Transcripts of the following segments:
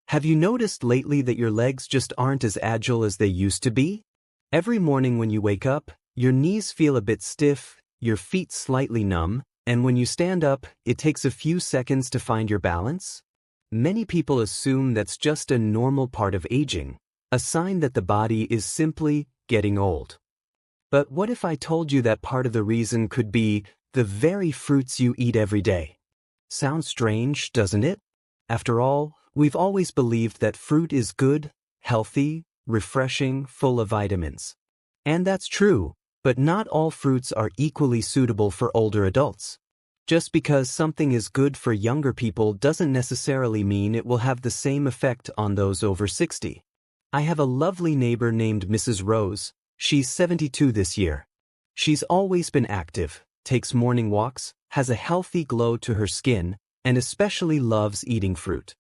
Have you noticed lately that your legs just aren't as agile as they used to be? Every morning when you wake up, your knees feel a bit stiff, your feet slightly numb, and when you stand up, it takes a few seconds to find your balance? Many people assume that's just a normal part of aging, a sign that the body is simply getting old. But what if I told you that part of the reason could be the very fruits you eat every day? Sounds strange, doesn't it? After all, we've always believed that fruit is good, healthy, refreshing, full of vitamins. And that's true, but not all fruits are equally suitable for older adults. Just because something is good for younger people doesn't necessarily mean it will have the same effect on those over 60. I have a lovely neighbor named Mrs. Rose. She's 72 this year. She's always been active, takes morning walks, has a healthy glow to her skin, and especially loves eating fruit.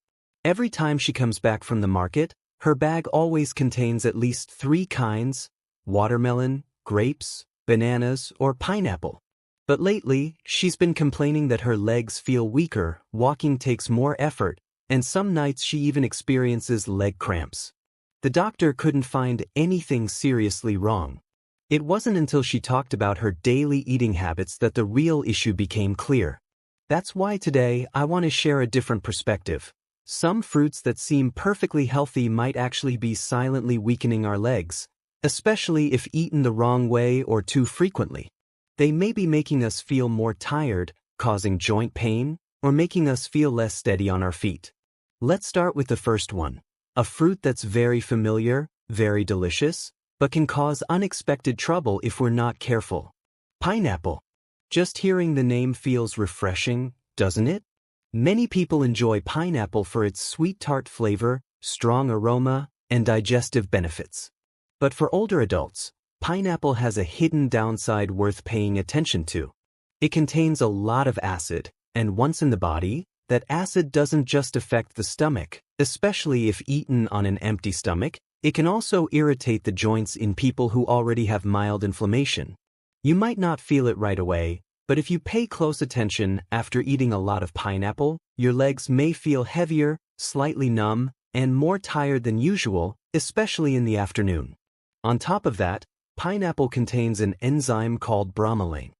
Every time she comes back from the market, her bag always contains at least 3 kinds: watermelon, grapes, bananas, or pineapple. But lately, she's been complaining that her legs feel weaker, walking takes more effort, and some nights she even experiences leg cramps. The doctor couldn't find anything seriously wrong. It wasn't until she talked about her daily eating habits that the real issue became clear. That's why today I want to share a different perspective. Some fruits that seem perfectly healthy might actually be silently weakening our legs, especially if eaten the wrong way or too frequently. They may be making us feel more tired, causing joint pain, or making us feel less steady on our feet. Let's start with the first one, a fruit that's very familiar, very delicious, but can cause unexpected trouble if we're not careful. Pineapple. Just hearing the name feels refreshing, doesn't it? Many people enjoy pineapple for its sweet tart flavor, strong aroma, and digestive benefits. But for older adults, pineapple has a hidden downside worth paying attention to. It contains a lot of acid, and once in the body, that acid doesn't just affect the stomach, especially if eaten on an empty stomach. It can also irritate the joints in people who already have mild inflammation. You might not feel it right away, but if you pay close attention after eating a lot of pineapple, your legs may feel heavier, slightly numb, and more tired than usual, especially in the afternoon. On top of that, pineapple contains an enzyme called bromelain.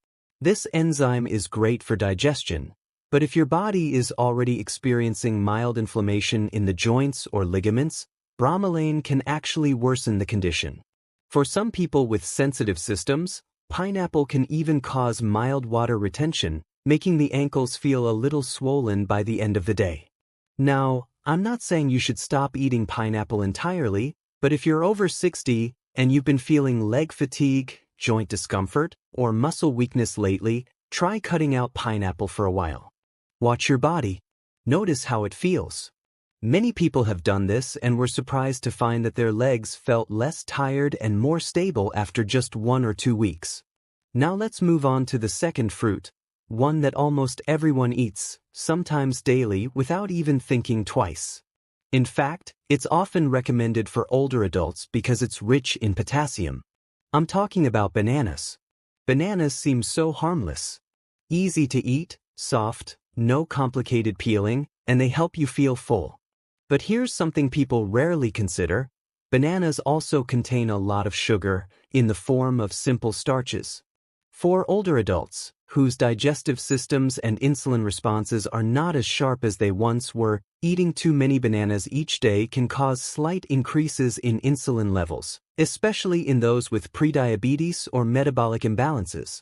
This enzyme is great for digestion, but if your body is already experiencing mild inflammation in the joints or ligaments, bromelain can actually worsen the condition. For some people with sensitive systems, pineapple can even cause mild water retention, making the ankles feel a little swollen by the end of the day. Now, I'm not saying you should stop eating pineapple entirely, but if you're over 60 and you've been feeling leg fatigue, joint discomfort, or muscle weakness lately, try cutting out pineapple for a while. Watch your body. Notice how it feels. Many people have done this and were surprised to find that their legs felt less tired and more stable after just 1 or 2 weeks. Now let's move on to the second fruit, one that almost everyone eats, sometimes daily, without even thinking twice. In fact, it's often recommended for older adults because it's rich in potassium. I'm talking about bananas. Bananas seem so harmless. Easy to eat, soft, no complicated peeling, and they help you feel full. But here's something people rarely consider. Bananas also contain a lot of sugar, in the form of simple starches. For older adults, whose digestive systems and insulin responses are not as sharp as they once were, eating too many bananas each day can cause slight increases in insulin levels, especially in those with prediabetes or metabolic imbalances.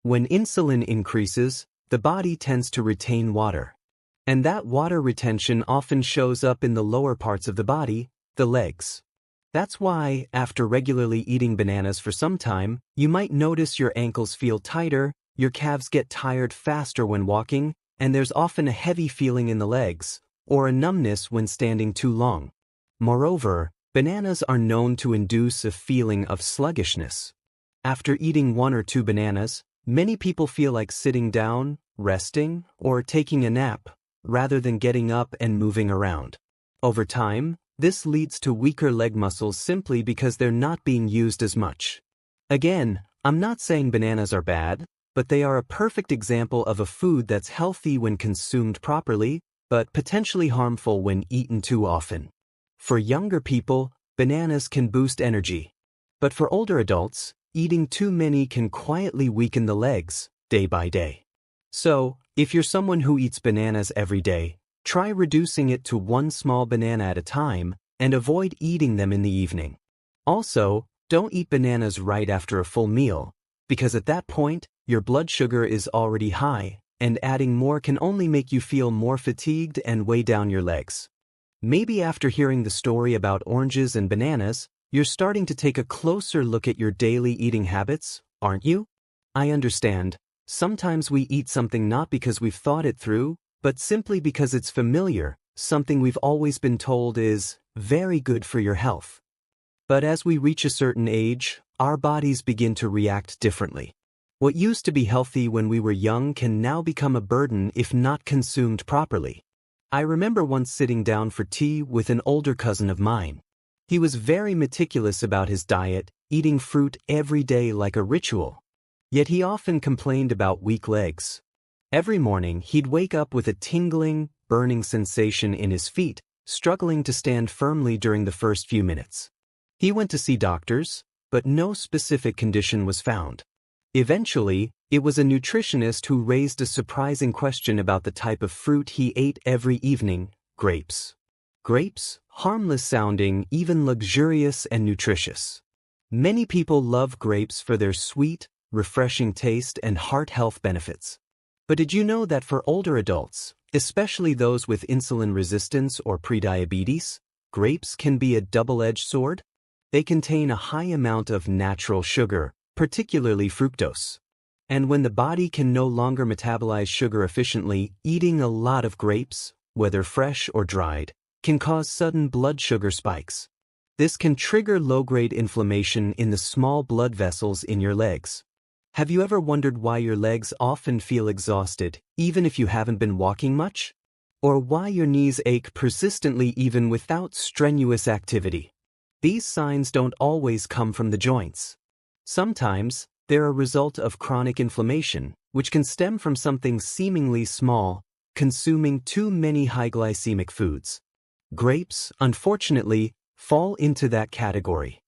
When insulin increases, the body tends to retain water. And that water retention often shows up in the lower parts of the body, the legs. That's why, after regularly eating bananas for some time, you might notice your ankles feel tighter, your calves get tired faster when walking, and there's often a heavy feeling in the legs, or a numbness when standing too long. Moreover, bananas are known to induce a feeling of sluggishness. After eating 1 or 2 bananas, many people feel like sitting down, resting, or taking a nap, rather than getting up and moving around. Over time, this leads to weaker leg muscles simply because they're not being used as much. Again, I'm not saying bananas are bad, but they are a perfect example of a food that's healthy when consumed properly, but potentially harmful when eaten too often. For younger people, bananas can boost energy. But for older adults, eating too many can quietly weaken the legs, day by day. So, if you're someone who eats bananas every day, try reducing it to one small banana at a time and avoid eating them in the evening. Also, don't eat bananas right after a full meal, because at that point, your blood sugar is already high, and adding more can only make you feel more fatigued and weigh down your legs. Maybe after hearing the story about oranges and bananas, you're starting to take a closer look at your daily eating habits, aren't you? I understand. Sometimes we eat something not because we've thought it through, but simply because it's familiar, something we've always been told is very good for your health. But as we reach a certain age, our bodies begin to react differently. What used to be healthy when we were young can now become a burden if not consumed properly. I remember once sitting down for tea with an older cousin of mine. He was very meticulous about his diet, eating fruit every day like a ritual. Yet he often complained about weak legs. Every morning he'd wake up with a tingling, burning sensation in his feet, struggling to stand firmly during the first few minutes. He went to see doctors, but no specific condition was found. Eventually, it was a nutritionist who raised a surprising question about the type of fruit he ate every evening: grapes. Grapes, harmless sounding, even luxurious and nutritious. Many people love grapes for their sweet, refreshing taste and heart health benefits. But did you know that for older adults, especially those with insulin resistance or prediabetes, grapes can be a double-edged sword? They contain a high amount of natural sugar, particularly fructose. And when the body can no longer metabolize sugar efficiently, eating a lot of grapes, whether fresh or dried, can cause sudden blood sugar spikes. This can trigger low-grade inflammation in the small blood vessels in your legs. Have you ever wondered why your legs often feel exhausted, even if you haven't been walking much? Or why your knees ache persistently even without strenuous activity? These signs don't always come from the joints. Sometimes, they're a result of chronic inflammation, which can stem from something seemingly small: consuming too many high-glycemic foods. Grapes, unfortunately, fall into that category.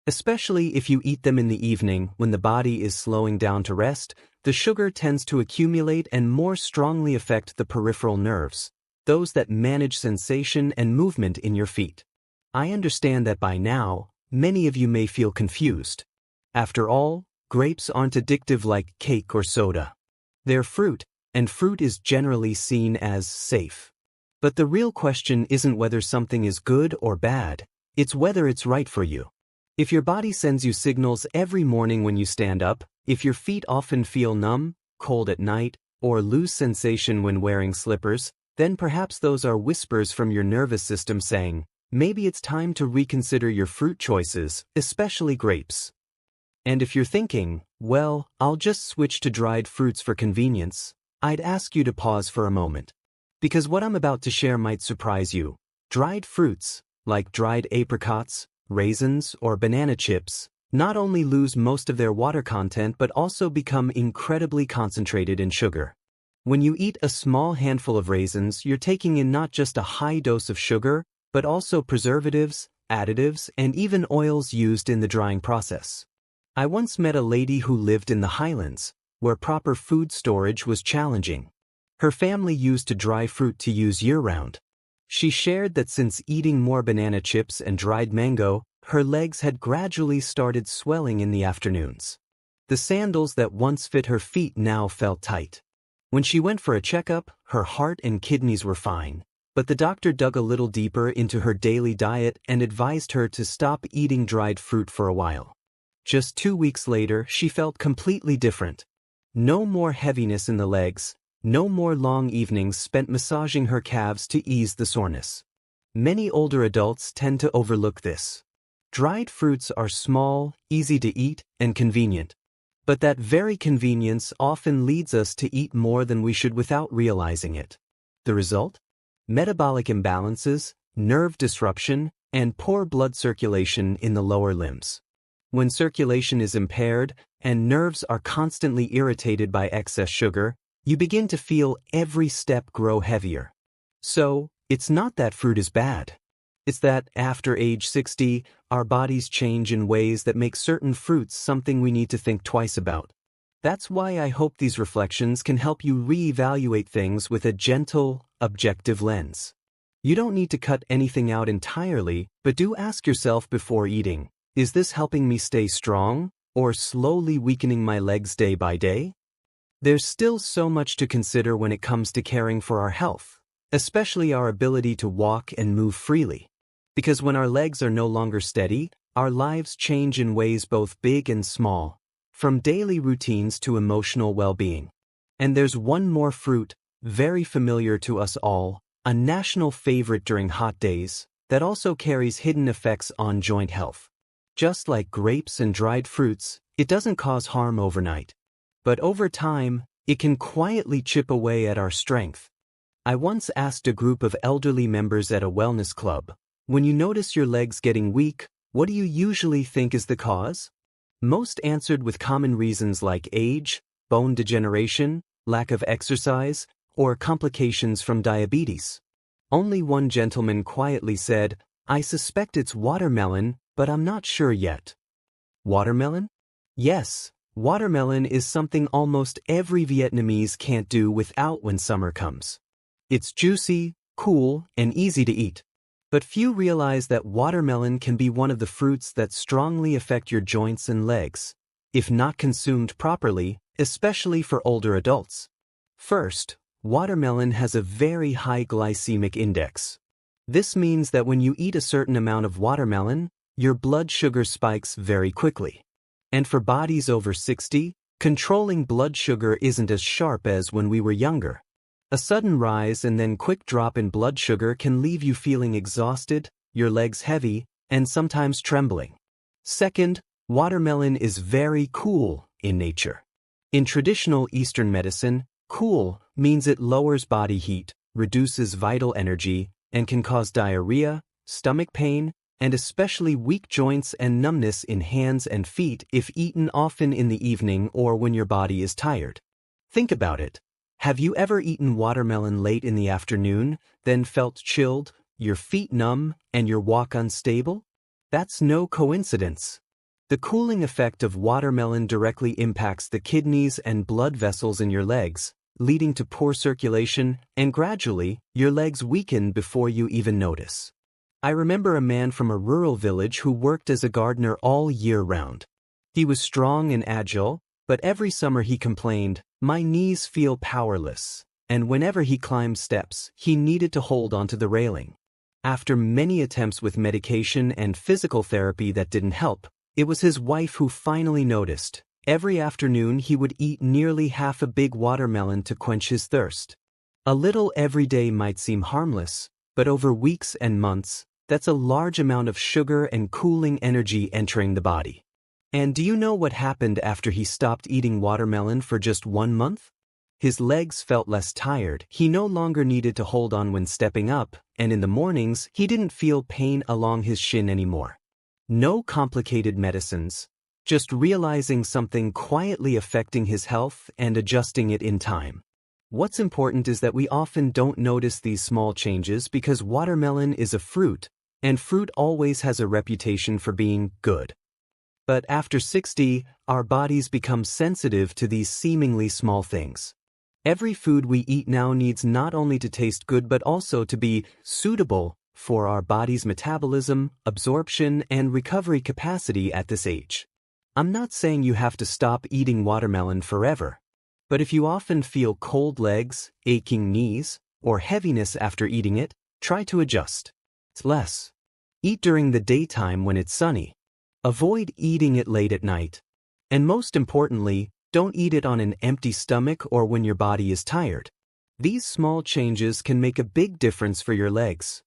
Especially if you eat them in the evening when the body is slowing down to rest, the sugar tends to accumulate and more strongly affect the peripheral nerves, those that manage sensation and movement in your feet. I understand that by now, many of you may feel confused. After all, grapes aren't addictive like cake or soda. They're fruit, and fruit is generally seen as safe. But the real question isn't whether something is good or bad, it's whether it's right for you. If your body sends you signals every morning when you stand up, if your feet often feel numb, cold at night, or lose sensation when wearing slippers, then perhaps those are whispers from your nervous system saying, maybe it's time to reconsider your fruit choices, especially grapes. And if you're thinking, well, I'll just switch to dried fruits for convenience, I'd ask you to pause for a moment. Because what I'm about to share might surprise you. Dried fruits, like dried apricots, raisins, or banana chips, not only lose most of their water content but also become incredibly concentrated in sugar. When you eat a small handful of raisins, you're taking in not just a high dose of sugar, but also preservatives, additives, and even oils used in the drying process. I once met a lady who lived in the Highlands, where proper food storage was challenging. Her family used to dry fruit to use year-round. She shared that since eating more banana chips and dried mango, her legs had gradually started swelling in the afternoons. The sandals that once fit her feet now felt tight. When she went for a checkup, her heart and kidneys were fine, but the doctor dug a little deeper into her daily diet and advised her to stop eating dried fruit for a while. Just 2 weeks later, she felt completely different. No more heaviness in the legs, no more long evenings spent massaging her calves to ease the soreness. Many older adults tend to overlook this. Dried fruits are small, easy to eat, and convenient. But that very convenience often leads us to eat more than we should without realizing it. The result? Metabolic imbalances, nerve disruption, and poor blood circulation in the lower limbs. When circulation is impaired and nerves are constantly irritated by excess sugar, you begin to feel every step grow heavier. So, it's not that fruit is bad. It's that, after age 60, our bodies change in ways that make certain fruits something we need to think twice about. That's why I hope these reflections can help you reevaluate things with a gentle, objective lens. You don't need to cut anything out entirely, but do ask yourself before eating, is this helping me stay strong, or slowly weakening my legs day by day? There's still so much to consider when it comes to caring for our health, especially our ability to walk and move freely. Because when our legs are no longer steady, our lives change in ways both big and small, from daily routines to emotional well-being. And there's one more fruit, very familiar to us all, a national favorite during hot days, that also carries hidden effects on joint health. Just like grapes and dried fruits, it doesn't cause harm overnight. But over time, it can quietly chip away at our strength. I once asked a group of elderly members at a wellness club, when you notice your legs getting weak, what do you usually think is the cause? Most answered with common reasons like age, bone degeneration, lack of exercise, or complications from diabetes. Only one gentleman quietly said, "I suspect it's watermelon, but I'm not sure yet." Watermelon? Yes, watermelon is something almost every Vietnamese can't do without when summer comes. It's juicy, cool, and easy to eat. But few realize that watermelon can be one of the fruits that strongly affect your joints and legs, if not consumed properly, especially for older adults. First, watermelon has a very high glycemic index. This means that when you eat a certain amount of watermelon, your blood sugar spikes very quickly. And for bodies over 60, controlling blood sugar isn't as sharp as when we were younger. A sudden rise and then quick drop in blood sugar can leave you feeling exhausted, your legs heavy, and sometimes trembling. Second, watermelon is very cool in nature. In traditional Eastern medicine, cool means it lowers body heat, reduces vital energy, and can cause diarrhea, stomach pain, and especially weak joints and numbness in hands and feet if eaten often in the evening or when your body is tired. Think about it. Have you ever eaten watermelon late in the afternoon, then felt chilled, your feet numb, and your walk unstable? That's no coincidence. The cooling effect of watermelon directly impacts the kidneys and blood vessels in your legs, leading to poor circulation, and gradually, your legs weaken before you even notice. I remember a man from a rural village who worked as a gardener all year round. He was strong and agile, but every summer he complained, "My knees feel powerless," and whenever he climbed steps, he needed to hold onto the railing. After many attempts with medication and physical therapy that didn't help, it was his wife who finally noticed. Every afternoon he would eat nearly half a big watermelon to quench his thirst. A little every day might seem harmless, but over weeks and months, that's a large amount of sugar and cooling energy entering the body. And do you know what happened after he stopped eating watermelon for just 1 month? His legs felt less tired, he no longer needed to hold on when stepping up, and in the mornings, he didn't feel pain along his shin anymore. No complicated medicines, just realizing something quietly affecting his health and adjusting it in time. What's important is that we often don't notice these small changes because watermelon is a fruit, and fruit always has a reputation for being good. But after 60, our bodies become sensitive to these seemingly small things. Every food we eat now needs not only to taste good but also to be suitable for our body's metabolism, absorption, and recovery capacity at this age. I'm not saying you have to stop eating watermelon forever, but if you often feel cold legs, aching knees, or heaviness after eating it, try to adjust. It's less. Eat during the daytime when it's sunny. Avoid eating it late at night. And most importantly, don't eat it on an empty stomach or when your body is tired. These small changes can make a big difference for your legs.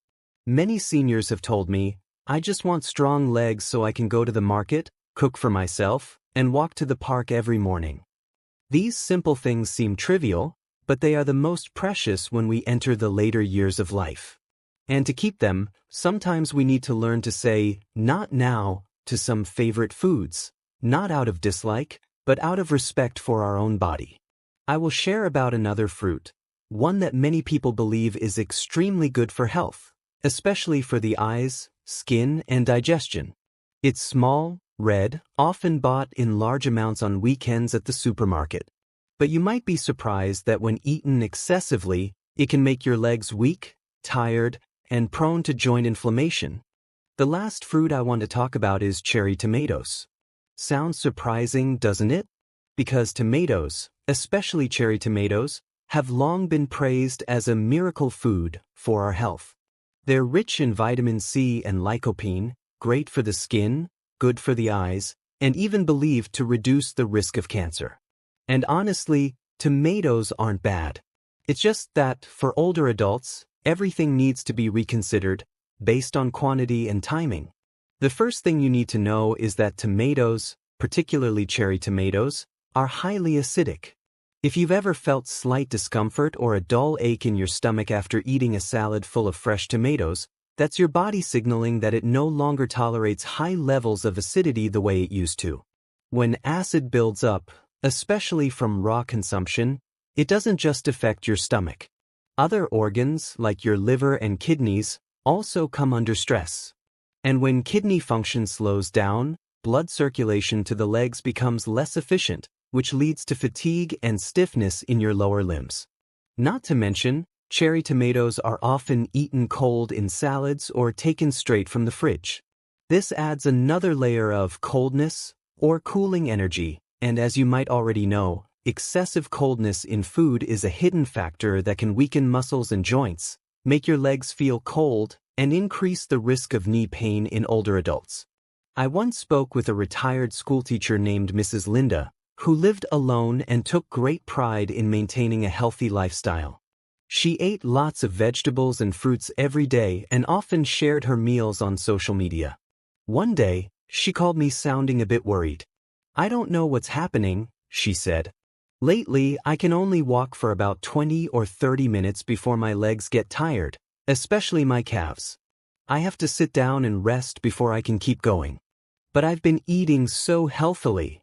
Many seniors have told me, "I just want strong legs so I can go to the market, cook for myself, and walk to the park every morning." These simple things seem trivial, but they are the most precious when we enter the later years of life. And to keep them, sometimes we need to learn to say, "Not now," to some favorite foods, not out of dislike, but out of respect for our own body. I will share about another fruit, one that many people believe is extremely good for health, especially for the eyes, skin, and digestion. It's small, red, often bought in large amounts on weekends at the supermarket. But you might be surprised that when eaten excessively, it can make your legs weak, tired, and prone to joint inflammation. The last fruit I want to talk about is cherry tomatoes. Sounds surprising, doesn't it? Because tomatoes, especially cherry tomatoes, have long been praised as a miracle food for our health. They're rich in vitamin C and lycopene, great for the skin, good for the eyes, and even believed to reduce the risk of cancer. And honestly, tomatoes aren't bad. It's just that, for older adults, everything needs to be reconsidered based on quantity and timing. The first thing you need to know is that tomatoes, particularly cherry tomatoes, are highly acidic. If you've ever felt slight discomfort or a dull ache in your stomach after eating a salad full of fresh tomatoes, that's your body signaling that it no longer tolerates high levels of acidity the way it used to. When acid builds up, especially from raw consumption, it doesn't just affect your stomach. Other organs, like your liver and kidneys, also come under stress. And when kidney function slows down, blood circulation to the legs becomes less efficient, which leads to fatigue and stiffness in your lower limbs. Not to mention, cherry tomatoes are often eaten cold in salads or taken straight from the fridge. This adds another layer of coldness or cooling energy, and as you might already know, excessive coldness in food is a hidden factor that can weaken muscles and joints, make your legs feel cold, and increase the risk of knee pain in older adults. I once spoke with a retired schoolteacher named Mrs. Linda, who lived alone and took great pride in maintaining a healthy lifestyle. She ate lots of vegetables and fruits every day and often shared her meals on social media. One day, she called me sounding a bit worried. "I don't know what's happening," she said. "Lately, I can only walk for about 20 or 30 minutes before my legs get tired, especially my calves. I have to sit down and rest before I can keep going. But I've been eating so healthily."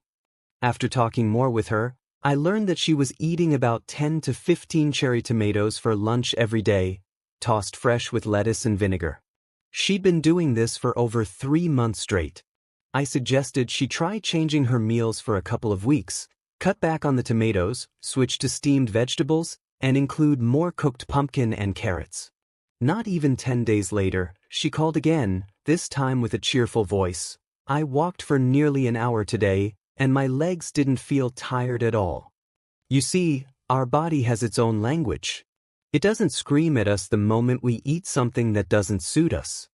After talking more with her, I learned that she was eating about 10 to 15 cherry tomatoes for lunch every day, tossed fresh with lettuce and vinegar. She'd been doing this for over 3 months straight. I suggested she try changing her meals for a couple of weeks, cut back on the tomatoes, switch to steamed vegetables, and include more cooked pumpkin and carrots. Not even 10 days later, she called again, this time with a cheerful voice. "I walked for nearly an hour today, and my legs didn't feel tired at all." You see, our body has its own language. It doesn't scream at us the moment we eat something that doesn't suit us.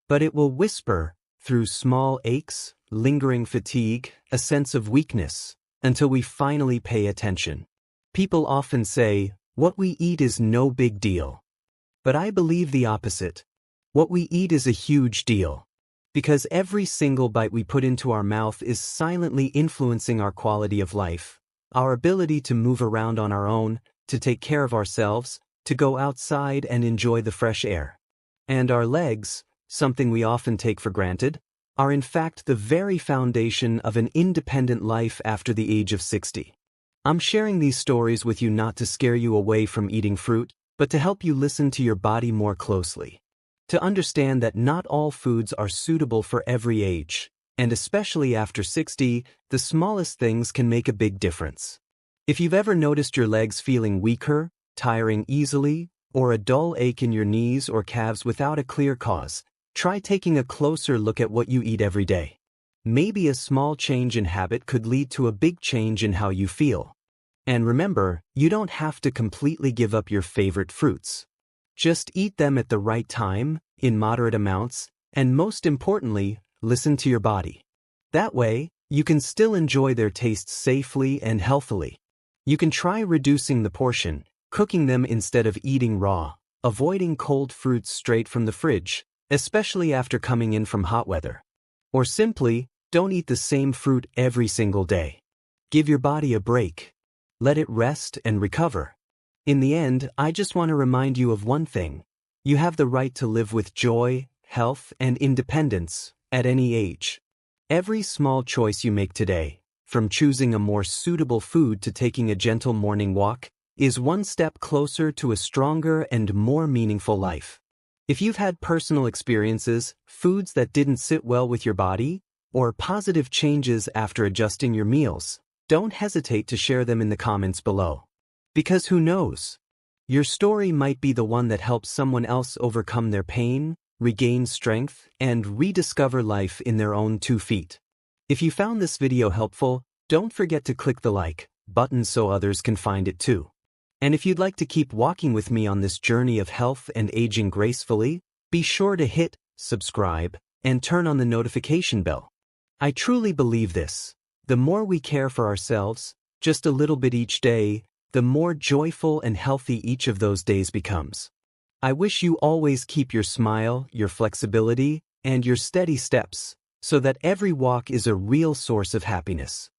But it will whisper, through small aches, lingering fatigue, a sense of weakness, until we finally pay attention. People often say, "What we eat is no big deal." But I believe the opposite. What we eat is a huge deal. Because every single bite we put into our mouth is silently influencing our quality of life, our ability to move around on our own, to take care of ourselves, to go outside and enjoy the fresh air. And our legs, something we often take for granted, are in fact the very foundation of an independent life after the age of 60. I'm sharing these stories with you not to scare you away from eating fruit, but to help you listen to your body more closely. To understand that not all foods are suitable for every age, and especially after 60, the smallest things can make a big difference. If you've ever noticed your legs feeling weaker, tiring easily, or a dull ache in your knees or calves without a clear cause, try taking a closer look at what you eat every day. Maybe a small change in habit could lead to a big change in how you feel. And remember, you don't have to completely give up your favorite fruits. Just eat them at the right time, in moderate amounts, and most importantly, listen to your body. That way, you can still enjoy their taste safely and healthily. You can try reducing the portion, cooking them instead of eating raw, avoiding cold fruits straight from the fridge, especially after coming in from hot weather. Or simply, don't eat the same fruit every single day. Give your body a break. Let it rest and recover. In the end, I just want to remind you of one thing. You have the right to live with joy, health, and independence at any age. Every small choice you make today, from choosing a more suitable food to taking a gentle morning walk, is one step closer to a stronger and more meaningful life. If you've had personal experiences, foods that didn't sit well with your body, or positive changes after adjusting your meals, don't hesitate to share them in the comments below. Because who knows? Your story might be the one that helps someone else overcome their pain, regain strength, and rediscover life in their own 2 feet. If you found this video helpful, don't forget to click the like button so others can find it too. And if you'd like to keep walking with me on this journey of health and aging gracefully, be sure to hit subscribe and turn on the notification bell. I truly believe this. The more we care for ourselves, just a little bit each day, the more joyful and healthy each of those days becomes. I wish you always keep your smile, your flexibility, and your steady steps, so that every walk is a real source of happiness.